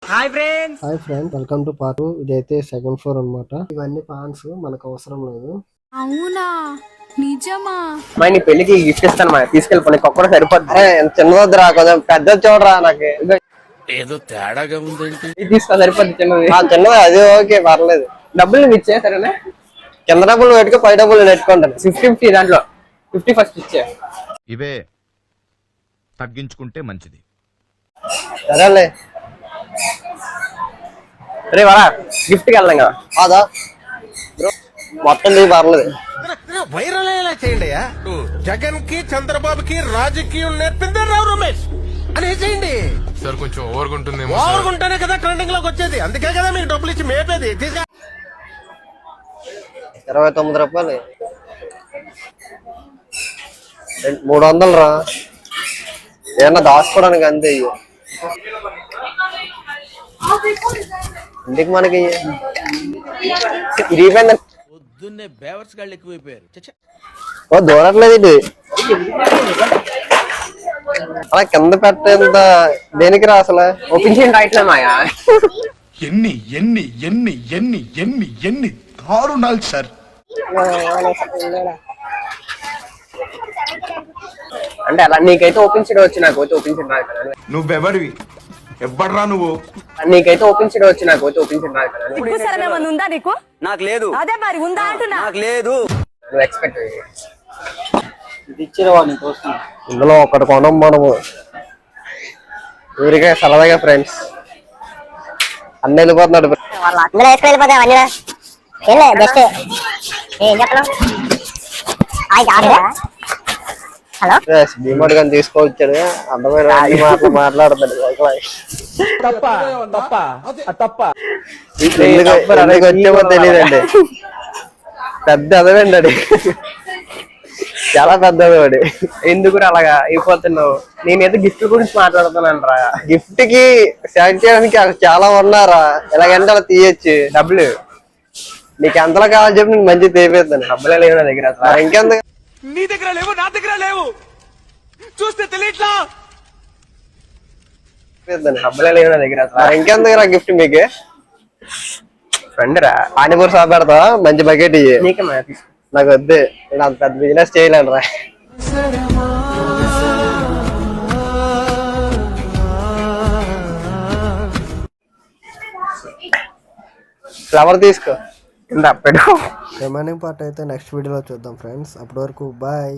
Hi friends welcome to part 2. ఇదైతే second floor అన్నమాట. ఇవన్నీ పాన్స్ మనకు అవసరం లేదు. అవునా నిజమా? మా నీ పెళ్లికి గిఫ్ట్ ఇస్తాను మా తీసుకెళ్ళిపోయి ఒక్కడే సరిపోద్ది. చిన్నదొద్దురా కొంచెం పెద్ద చూడరా నాకు ఏదో తేడాగా ఉందేంటి. ఇది తీసుకో సరిపోద్ది చిన్నది. చిన్నది అది ఓకే పర్లేదు. డబ్బులు నువ్వు ఇచ్చే సరేనా? కింద డబ్బులు పెట్టుకో పై డబ్బులు పెట్టుకుంటాను. 50-50 దాంట్లో 50 ఫస్ట్ ఇచ్చే. ఇవే తగ్గించుకుంటే మంచిది. సరేలే రే వాడా గిఫ్ట్కి వెళ్దాం కదా. అదా మొత్తం నీ పర్లేదు. వైరల్ అయ్యేలా చేయండి. జగన్ కి చంద్రబాబుకి రాజకీయం నేర్పిందే రావు రమేష్ అని చేయండి సార్. కొంచెం ఓవర్గుంటుంది. ఓవర్గుంటేనే కదా ట్రెండింగ్ లోకి వచ్చేది. అందుకే కదా మీకు డబ్బులు ఇచ్చి మేపేది. 29 రూపాయలు 300 రా. ఏమన్నా దాచుకోవడానికి అంతే. ఇంటికి మనకి ఇరిగిపోయింది. పొద్దున్నే బేవర్స్ గాళ్ళు ఎక్కువైపోయారు. ఓ దూరట్లేదు ఇది అలా కింద పెట్టేంత దేనికి రా అసలు. ఓపెన్ చేయండి రైట్లే మాయా. ఎన్ని ఎన్ని ఎన్ని ఎన్ని ఎన్ని ఎన్ని దారుణాలు సార్. అంటే అలా నీకైతే ఓపెన్ చేయడం వచ్చి నాకు అయితే ఓపెన్ చేయడం రాదు కదా. నువ్వెవడివి? ఎవ్వడ్రా నువ్వు? నీకైతే ఓపెన్ చేయడం వచ్చి నాకు అయితే ఓపెన్ చేయడం రాదు కదా. ఉందా నీకు? నాకు లేదు. అదే మరి ఉందా అంటున్నా. నాకు లేదు. నువ్వు ఎక్స్పెక్ట్ ఇందులో ఒకటి కొనం మనము ఊరికే సరదాగా ఫ్రెండ్స్. అన్నీ వెళ్ళిపోతున్నాడు. భీమడ్ గాని తీసుకొచ్చాడు. అందమైన మాటలు మాట్లాడతాడు. వచ్చేమో తెలియదండి. పెద్ద అదవండి అది. చాలా పెద్దది వాడి. ఎందుకు అలాగా అయిపోతున్నావు? నేనైతే గిఫ్ట్ గురించి మాట్లాడుతున్నాను రా. గిఫ్ట్ కి సెలెక్ట్ చేయడానికి చాలా ఉన్నారా. ఎలాగంటే అలా తీయచ్చు. డబ్బులు నీకు ఎంతలో కావాలని చెప్పి నేను మంచిగా తీపిస్తాను. డబ్బులే లేవు నా దగ్గర. అసలు ఇంకెంత నీ దగ్గర లేవు, నా దగ్గర లేవు. చూస్తే తెలియట్లా. డబ్బులే లేవు నా దగ్గర. అసలు ఇంకెందుకు రా గిఫ్ట్ మీకు? ఫ్రెండ్ రా. పానీపూరి షాప్ పెడతా మంచి బకెట్ ఇయ్యి. నీకే నాకు వద్దు. నేను అంత పెద్ద బిజినెస్ చేయలేను రా. ఫ్లవర్ తీసుకో కింద పెట్టు. రిమైనింగ్ పార్ట్ అయితే నెక్స్ట్ వీడియోలో చూద్దాం ఫ్రెండ్స్. అప్పటి వరకు బాయ్.